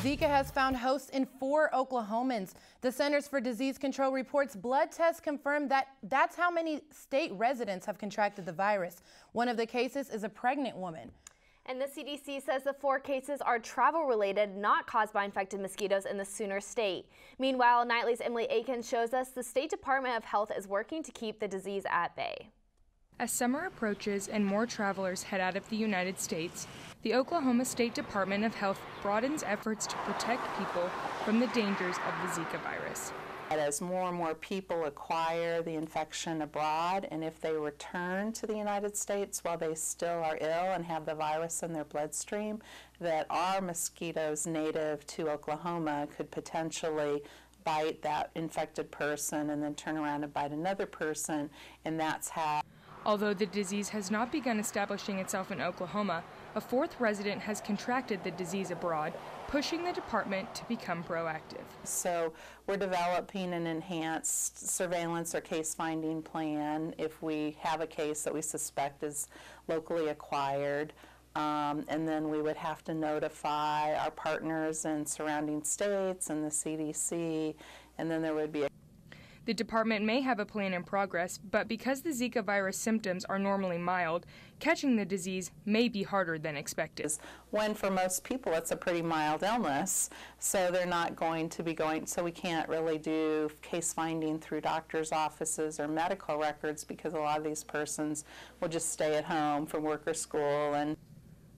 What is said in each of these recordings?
Zika has found hosts in 4 Oklahomans. The Centers for Disease Control reports blood tests confirm that that's how many state residents have contracted the virus. One of the cases is a pregnant woman. And the CDC says the 4 cases are travel-related, not caused by infected mosquitoes in the Sooner State. Meanwhile, Nightly's Emily Aikens shows us the State Department of Health is working to keep the disease at bay. As summer approaches and more travelers head out of the United States, the Oklahoma State Department of Health broadens efforts to protect people from the dangers of the Zika virus. As more and more people acquire the infection abroad, and if they return to the United States while they still are ill and have the virus in their bloodstream, that our mosquitoes native to Oklahoma could potentially bite that infected person and then turn around and bite another person, and that's how. Although the disease has not begun establishing itself in Oklahoma, a 4th resident has contracted the disease abroad, pushing the department to become proactive. So we're developing an enhanced surveillance or case finding plan if we have a case that we suspect is locally acquired. And then we would have to notify our partners in surrounding states and the CDC, and then there would be a. The department may have a plan in progress, but because the Zika virus symptoms are normally mild, catching the disease may be harder than expected. When for most people it's a pretty mild illness, so they're not going to be going, so we can't really do case finding through doctors' offices or medical records because a lot of these persons will just stay at home from work or school. And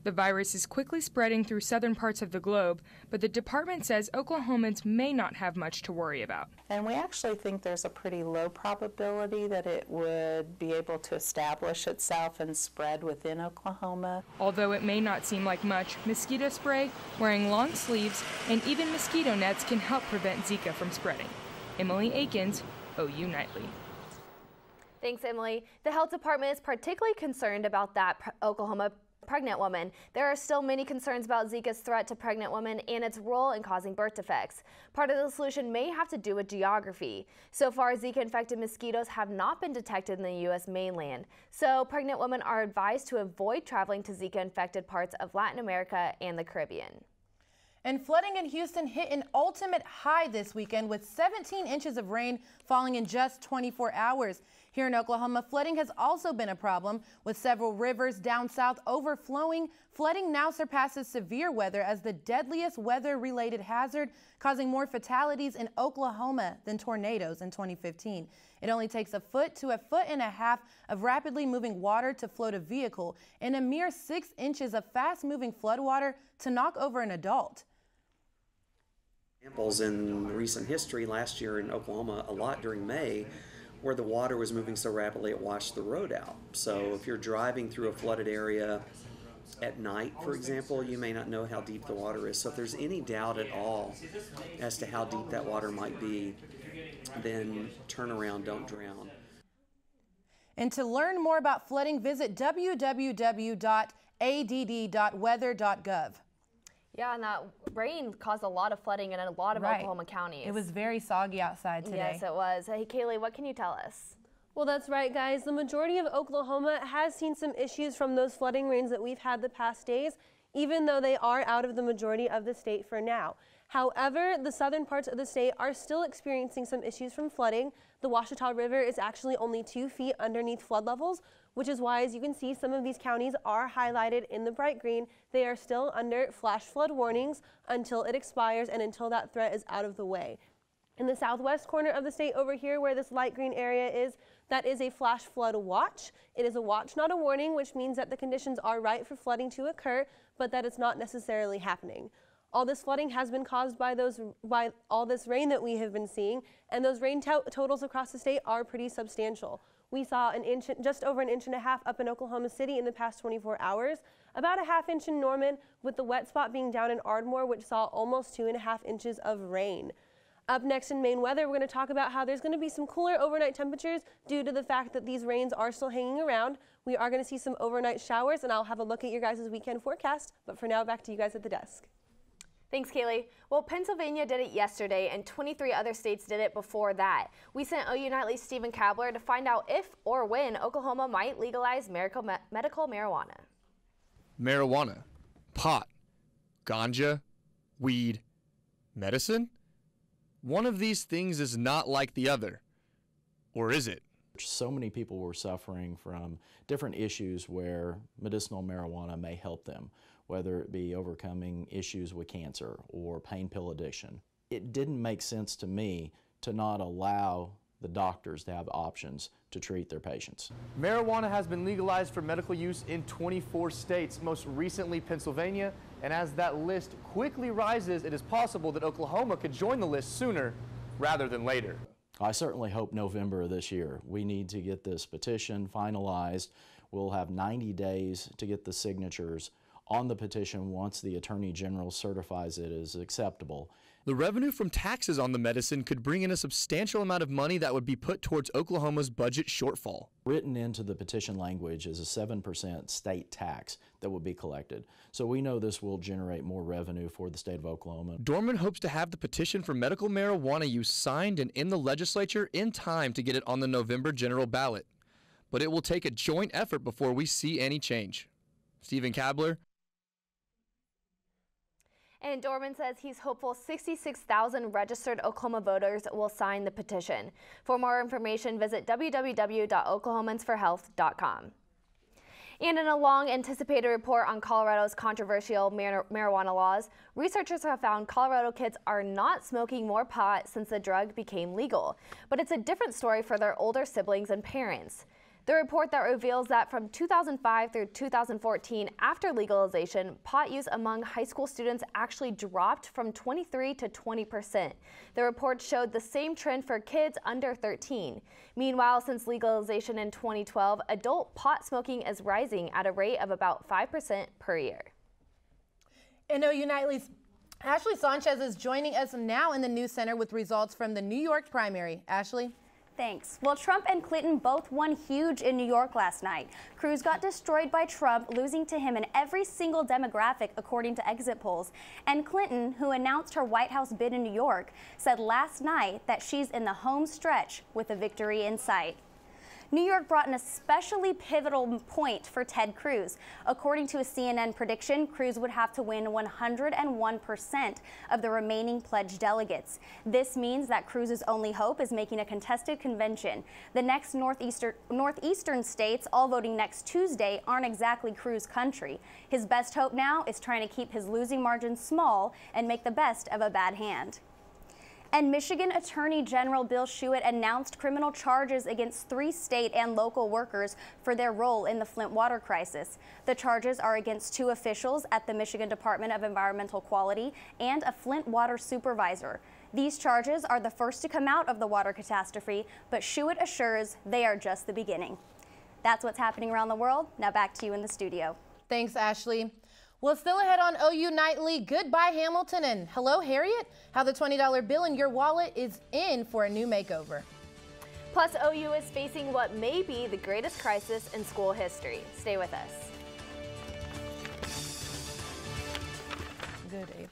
the virus is quickly spreading through southern parts of the globe, but the department says Oklahomans may not have much to worry about. And we actually think there's a pretty low probability that it would be able to establish itself and spread within Oklahoma. Although it may not seem like much, mosquito spray, wearing long sleeves, and even mosquito nets can help prevent Zika from spreading. Emily Aikens, OU Nightly. Thanks, Emily. The health department is particularly concerned about that Oklahoma pregnant woman. There are still many concerns about Zika's threat to pregnant women and its role in causing birth defects. Part of the solution may have to do with geography. So far, Zika-infected mosquitoes have not been detected in the U.S. mainland. So pregnant women are advised to avoid traveling to Zika-infected parts of Latin America and the Caribbean. And flooding in Houston hit an ultimate high this weekend with 17 inches of rain falling in just 24 hours. Here in Oklahoma, flooding has also been a problem, with several rivers down south overflowing. Flooding now surpasses severe weather as the deadliest weather-related hazard, causing more fatalities in Oklahoma than tornadoes in 2015. It only takes a foot to a foot and a half of rapidly moving water to float a vehicle and a mere 6 inches of fast-moving floodwater to knock over an adult. Examples in recent history, last year in Oklahoma, a lot during May, where the water was moving so rapidly it washed the road out. So if you're driving through a flooded area at night, for example, you may not know how deep the water is. So if there's any doubt at all as to how deep that water might be, then turn around, don't drown. And to learn more about flooding, visit www.add.weather.gov. Yeah, and that rain caused a lot of flooding in a lot of Oklahoma counties. It was very soggy outside today. Yes, it was. Hey, Kaylee, what can you tell us? Well, that's right, guys. The majority of Oklahoma has seen some issues from those flooding rains that we've had the past days, even though they are out of the majority of the state for now. However, the southern parts of the state are still experiencing some issues from flooding. The Ouachita River is actually only 2 feet underneath flood levels, which is why, as you can see, some of these counties are highlighted in the bright green. They are still under flash flood warnings until it expires and until that threat is out of the way. In the southwest corner of the state over here, where this light green area is, that is a flash flood watch. It is a watch, not a warning, which means that the conditions are right for flooding to occur, but that it's not necessarily happening. All this flooding has been caused by all this rain that we have been seeing, and those rain totals across the state are pretty substantial. We saw just over 1.5 inches up in Oklahoma City in the past 24 hours, about a 1/2 inch in Norman, with the wet spot being down in Ardmore, which saw almost 2.5 inches of rain. Up next in Maine weather, we're going to talk about how there's going to be some cooler overnight temperatures due to the fact that these rains are still hanging around. We are going to see some overnight showers, and I'll have a look at your guys' weekend forecast. But for now, back to you guys at the desk. Thanks, Kaylee. Well, Pennsylvania did it yesterday, and 23 other states did it before that. We sent OU Nightly's Stephen Kabler to find out if or when Oklahoma might legalize medical marijuana. Marijuana, pot, ganja, weed, Medicine? One of these things is not like the other. Or is it? So many people were suffering from different issues where medicinal marijuana may help them, whether it be overcoming issues with cancer or pain pill addiction. It didn't make sense to me to not allow the doctors to have options to treat their patients. Marijuana has been legalized for medical use in 24 states, most recently Pennsylvania, and as that list quickly rises, it is possible that Oklahoma could join the list sooner rather than later. I certainly hope November of this year. We need to get this petition finalized. We'll have 90 days to get the signatures on the petition once the Attorney General certifies it as acceptable. The revenue from taxes on the medicine could bring in a substantial amount of money that would be put towards Oklahoma's budget shortfall. Written into the petition language is a 7% state tax that will be collected. So we know this will generate more revenue for the state of Oklahoma. Dorman hopes to have the petition for medical marijuana use signed and in the legislature in time to get it on the November general ballot. But it will take a joint effort before we see any change. Stephen Kabler. And Dorman says he's hopeful 66,000 registered Oklahoma voters will sign the petition. For more information, visit www.oklahomansforhealth.com. And in a long-anticipated report on Colorado's controversial marijuana laws, researchers have found Colorado kids are not smoking more pot since the drug became legal. But it's a different story for their older siblings and parents. The report that reveals that from 2005 through 2014, after legalization, pot use among high school students actually dropped from 23% to 20%. The report showed the same trend for kids under 13. Meanwhile, since legalization in 2012, adult pot smoking is rising at a rate of about 5% per year. And OU Nightly's Ashley Sanchez is joining us now in the news center with results from the New York primary. Ashley? Thanks. Well, Trump and Clinton both won huge in New York last night. Cruz got destroyed by Trump, losing to him in every single demographic according to exit polls. And Clinton, who announced her White House bid in New York, said last night that she's in the home stretch with a victory in sight. New York brought an especially pivotal point for Ted Cruz. According to a CNN prediction, Cruz would have to win 101% of the remaining pledged delegates. This means that Cruz's only hope is making a contested convention. The next northeastern states, all voting next Tuesday, aren't exactly Cruz country. His best hope now is trying to keep his losing margin small and make the best of a bad hand. And Michigan Attorney General Bill Schuett announced criminal charges against 3 state and local workers for their role in the Flint water crisis. The charges are against 2 officials at the Michigan Department of Environmental Quality and a Flint water supervisor. These charges are the first to come out of the water catastrophe, but Schuett assures they are just the beginning. That's what's happening around the world. Now back to you in the studio. Thanks, Ashley. Well, still ahead on OU Nightly, goodbye Hamilton and hello Harriet, how the $20 bill in your wallet is in for a new makeover. Plus, OU is facing what may be the greatest crisis in school history. Stay with us. Good, April.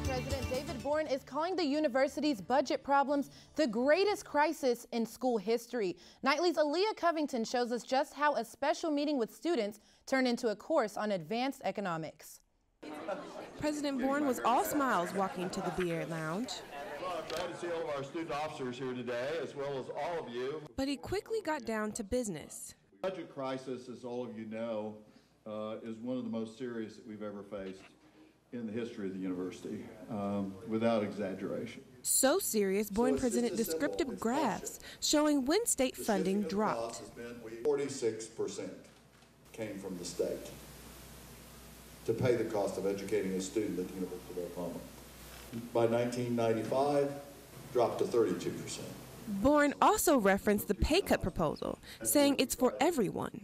President David Boren is calling the university's budget problems the greatest crisis in school history. Nightly's Aaliyah Covington shows us just how a special meeting with students turned into a course on advanced economics. President Boren was all smiles walking to the Beard Lounge. Well, I'm glad to see all of our student officers here today, as well as all of you. But he quickly got down to business. The budget crisis, as all of you know, is one of the most serious that we've ever faced in the history of the university, without exaggeration. So serious, Boren presented descriptive graphs showing when state funding dropped. 46% came from the state to pay the cost of educating a student at the University of Oklahoma. By 1995, dropped to 32%. Boren also referenced the pay cut proposal, saying it's for everyone.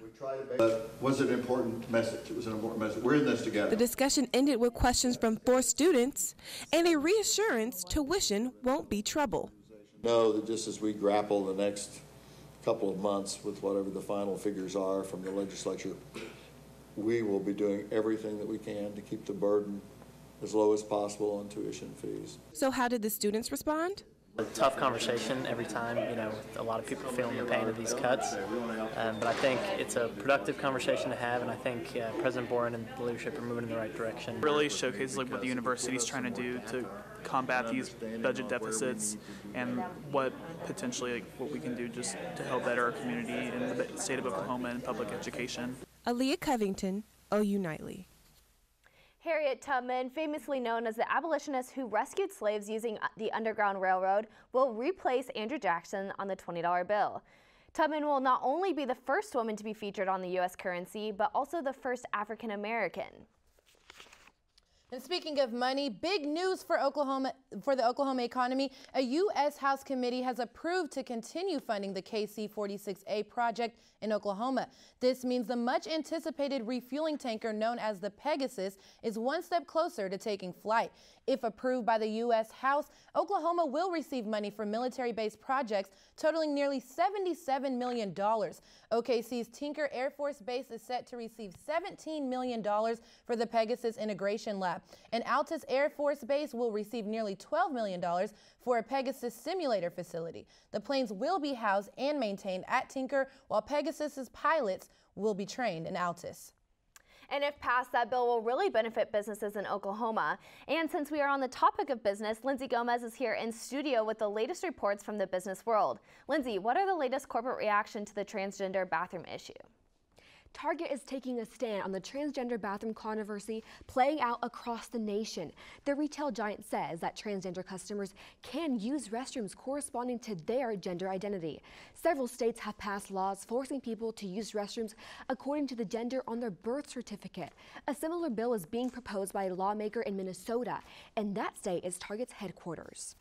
Was it an important message? It was an important message. We're in this together. The discussion ended with questions from 4 students and a reassurance tuition won't be trouble. Know that just as we grapple the next couple of months with whatever the final figures are from the legislature, we will be doing everything that we can to keep the burden as low as possible on tuition fees. So how did the students respond? A tough conversation every time, with a lot of people feeling the pain of these cuts. But I think it's a productive conversation to have, and I think President Boren and the leadership are moving in the right direction. Really showcases what the university is trying to do to combat these budget deficits and what potentially what we can do just to help better our community in the state of Oklahoma and public education. Aaliyah Covington, OU Nightly. Harriet Tubman, famously known as the abolitionist who rescued slaves using the Underground Railroad, will replace Andrew Jackson on the $20 bill. Tubman will not only be the first woman to be featured on the U.S. currency, but also the first African American. And speaking of money, big news for the Oklahoma economy. A U.S. House committee has approved to continue funding the KC-46A project in Oklahoma. This means the much-anticipated refueling tanker known as the Pegasus is one step closer to taking flight. If approved by the U.S. House, Oklahoma will receive money for military-based projects totaling nearly $77 million. OKC's Tinker Air Force Base is set to receive $17 million for the Pegasus Integration Lab. And Altus Air Force Base will receive nearly $12 million for a Pegasus simulator facility. The planes will be housed and maintained at Tinker, while Pegasus's pilots will be trained in Altus. And if passed, that bill will really benefit businesses in Oklahoma. And since we are on the topic of business, Lindsay Gomez is here in studio with the latest reports from the business world. Lindsay, what are the latest corporate reaction to the transgender bathroom issue? Target is taking a stand on the transgender bathroom controversy playing out across the nation. The retail giant says that transgender customers can use restrooms corresponding to their gender identity. Several states have passed laws forcing people to use restrooms according to the gender on their birth certificate. A similar bill is being proposed by a lawmaker in Minnesota, and that state is Target's headquarters.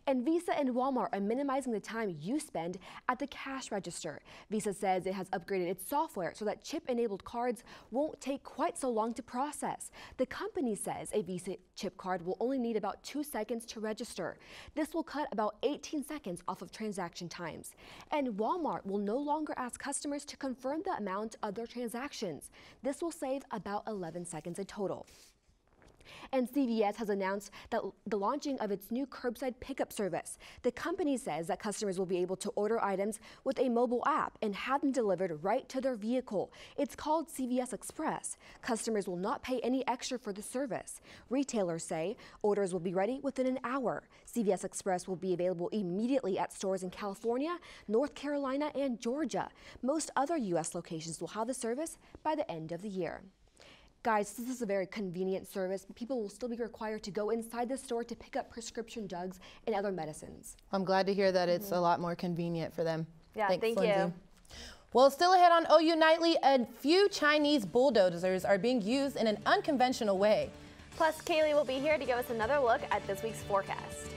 And Visa and Walmart are minimizing the time you spend at the cash register. Visa says it has upgraded its software so that chip-enabled cards won't take quite so long to process. The company says a Visa chip card will only need about 2 seconds to register. This will cut about 18 seconds off of transaction times. And Walmart will no longer ask customers to confirm the amount of their transactions. This will save about 11 seconds in total. And CVS has announced that the launching of its new curbside pickup service. The company says that customers will be able to order items with a mobile app and have them delivered right to their vehicle. It's called CVS Express. Customers will not pay any extra for the service. Retailers say orders will be ready within an hour. CVS Express will be available immediately at stores in California, North Carolina, and Georgia. Most other U.S. locations will have the service by the end of the year. Guys, this is a very convenient service, but people will still be required to go inside the store to pick up prescription drugs and other medicines. I'm glad to hear that it's a lot more convenient for them. Yeah, Thanks, thank Lindsay. you. Well, still ahead on OU Nightly, a few Chinese bulldozers are being used in an unconventional way. Plus, Kaylee will be here to give us another look at this week's forecast.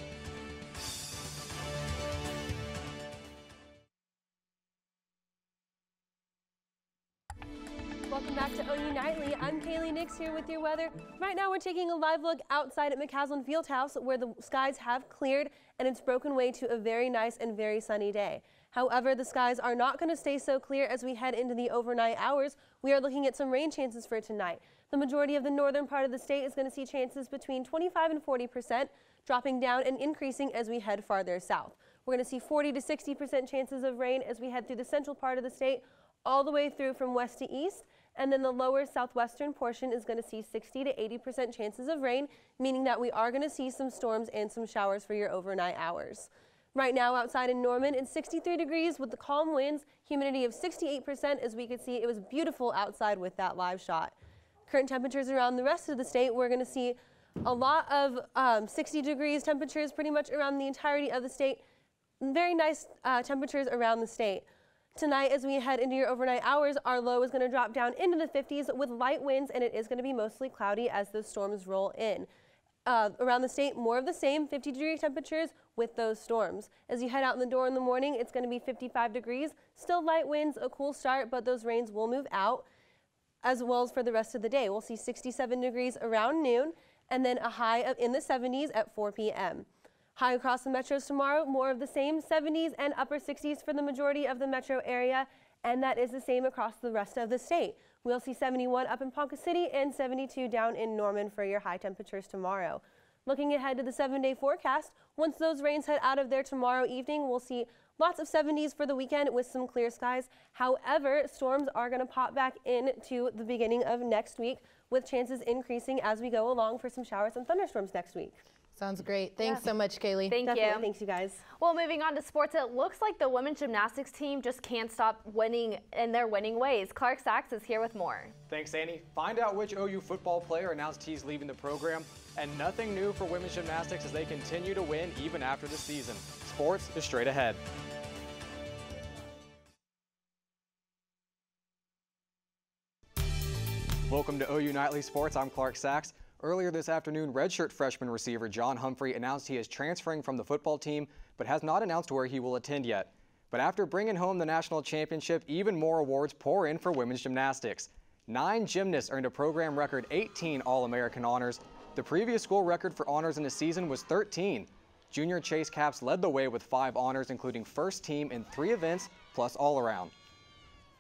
Welcome back to OU Nightly. I'm Kaylee Nix here with your weather. Right now we're taking a live look outside at McCaslin Fieldhouse where the skies have cleared and it's broken way to a very nice and very sunny day. However, the skies are not going to stay so clear as we head into the overnight hours. We are looking at some rain chances for tonight. The majority of the northern part of the state is going to see chances between 25 and 40%, dropping down and increasing as we head farther south. We're going to see 40 to 60% chances of rain as we head through the central part of the state all the way through from west to east. And then the lower southwestern portion is going to see 60 to 80% chances of rain, meaning that we are going to see some storms and some showers for your overnight hours. Right now outside in Norman, it's 63 degrees with the calm winds, humidity of 68%. As we could see, it was beautiful outside with that live shot. Current temperatures around the rest of the state, we're going to see a lot of 60 degrees temperatures pretty much around the entirety of the state. Very nice temperatures around the state. Tonight, as we head into your overnight hours, our low is going to drop down into the 50s with light winds, and it is going to be mostly cloudy as those storms roll in. Around the state, more of the same 50-degree temperatures with those storms. As you head out in the door in the morning, it's going to be 55 degrees. Still light winds, a cool start, but those rains will move out, as well as for the rest of the day. We'll see 67 degrees around noon, and then a high in the 70s at 4 p.m. High across the metros tomorrow, more of the same 70s and upper 60s for the majority of the metro area, and that is the same across the rest of the state. We'll see 71 up in Ponca City and 72 down in Norman for your high temperatures tomorrow. Looking ahead to the 7-day forecast, once those rains head out of there tomorrow evening, we'll see lots of 70s for the weekend with some clear skies. However, storms are going to pop back into the beginning of next week, with chances increasing as we go along for some showers and thunderstorms next week. Sounds great. Thanks so much, Kaylee. Thank you. Thanks, you guys. Well, moving on to sports, it looks like the women's gymnastics team just can't stop winning in their winning ways. Clark Sachs is here with more. Thanks, Annie. Find out which OU football player announced he's leaving the program, and nothing new for women's gymnastics as they continue to win even after the season. Sports is straight ahead. Welcome to OU Nightly Sports. I'm Clark Sachs. Earlier this afternoon, redshirt freshman receiver John Humphrey announced he is transferring from the football team, but has not announced where he will attend yet. But after bringing home the national championship, even more awards pour in for women's gymnastics. 9 gymnasts earned a program record 18 All-American honors. The previous school record for honors in a season was 13. Junior Chase Caps led the way with 5 honors, including first team in 3 events, plus all-around.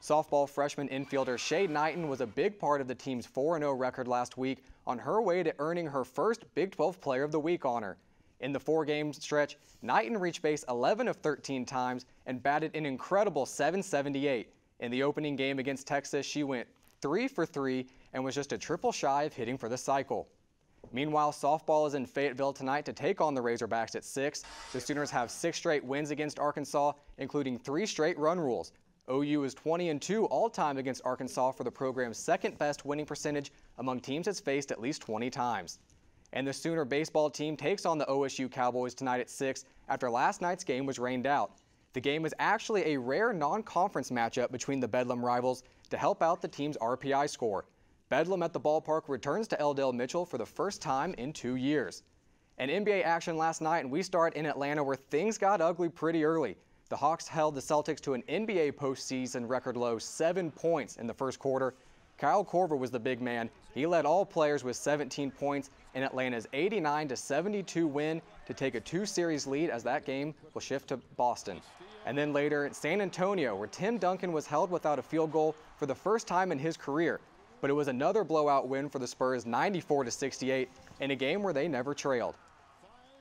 Softball freshman infielder Shay Knighton was a big part of the team's 4-0 record last week on her way to earning her first Big 12 Player of the Week honor. In the 4-game stretch, Knighton reached base 11 of 13 times and batted an incredible .778. In the opening game against Texas, she went 3 for 3 and was just a triple shy of hitting for the cycle. Meanwhile, softball is in Fayetteville tonight to take on the Razorbacks at 6. The Sooners have 6 straight wins against Arkansas, including 3 straight run rules. OU is 20-2 all-time against Arkansas for the program's second-best winning percentage among teams it's faced at least 20 times. And the Sooner baseball team takes on the OSU Cowboys tonight at 6 after last night's game was rained out. The game is actually a rare non-conference matchup between the Bedlam rivals to help out the team's RPI score. Bedlam at the ballpark returns to L. Mitchell for the first time in 2 years. And NBA action last night, and we start in Atlanta where things got ugly pretty early. The Hawks held the Celtics to an NBA postseason record low 7 points in the first quarter. Kyle Korver was the big man. He led all players with 17 points in Atlanta's 89-72 win to take a 2-series lead as that game will shift to Boston. And then later in San Antonio, where Tim Duncan was held without a field goal for the first time in his career. But it was another blowout win for the Spurs, 94-68, in a game where they never trailed.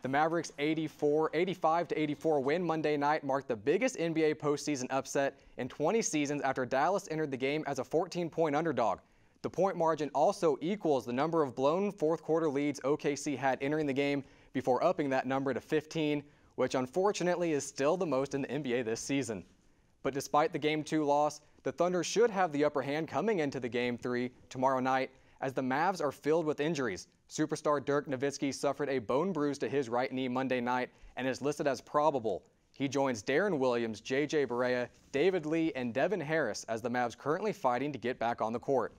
The Mavericks' 85-84 win Monday night marked the biggest NBA postseason upset in 20 seasons after Dallas entered the game as a 14-point underdog. The point margin also equals the number of blown fourth-quarter leads OKC had entering the game before upping that number to 15, which unfortunately is still the most in the NBA this season. But despite the Game 2 loss, the Thunder should have the upper hand coming into the Game 3 tomorrow night as the Mavs are filled with injuries. Superstar Dirk Nowitzki suffered a bone bruise to his right knee Monday night and is listed as probable. He joins Darren Williams, J.J. Barea, David Lee, and Devin Harris as the Mavs currently fighting to get back on the court.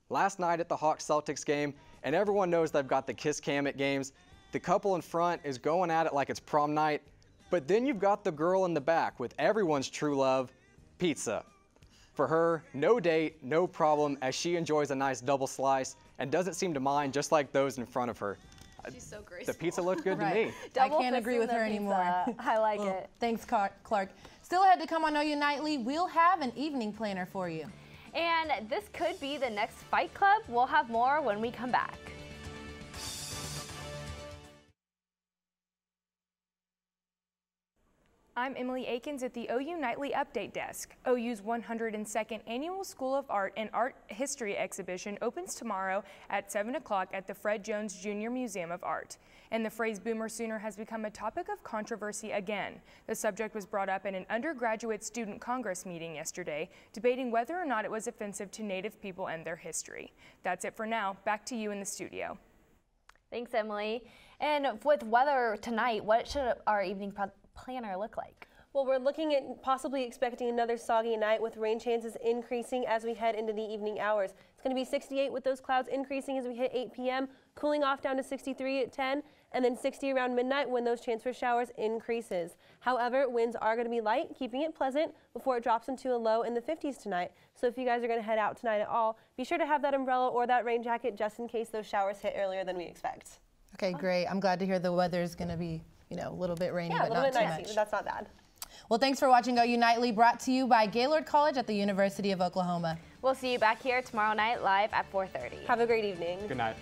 Last night at the Hawks-Celtics game, and everyone knows they've got the kiss cam at games, the couple in front is going at it like it's prom night, but then you've got the girl in the back with everyone's true love, pizza. For her, no date, no problem, as she enjoys a nice double slice and doesn't seem to mind, just like those in front of her. She's so graceful. The pizza looked good to me. I can't agree with her anymore. I like it. Thanks, Clark. Still ahead to come on OU Nightly, we'll have an evening planner for you. And this could be the next Fight Club. We'll have more when we come back. I'm Emily Akins at the OU Nightly Update Desk. OU's 102nd Annual School of Art and Art History exhibition opens tomorrow at 7 o'clock at the Fred Jones Jr. Museum of Art. And the phrase Boomer Sooner has become a topic of controversy again. The subject was brought up in an undergraduate student Congress meeting yesterday, debating whether or not it was offensive to Native people and their history. That's it for now. Back to you in the studio. Thanks, Emily. And with weather tonight, what should our evening planner look like? Well, we're looking at possibly expecting another soggy night with rain chances increasing as we head into the evening hours. It's going to be 68 with those clouds increasing as we hit 8 p.m., cooling off down to 63 at 10, and then 60 around midnight when those chance for showers increases. However, winds are going to be light, keeping it pleasant before it drops into a low in the 50s tonight. So if you guys are going to head out tonight at all, be sure to have that umbrella or that rain jacket just in case those showers hit earlier than we expect. Okay, great. I'm glad to hear the weather is going to be, a little bit rainy, yeah, but not too much. But that's not bad. Well, thanks for watching OU Nightly, brought to you by Gaylord College at the University of Oklahoma. We'll see you back here tomorrow night live at 4:30. Have a great evening. Good night.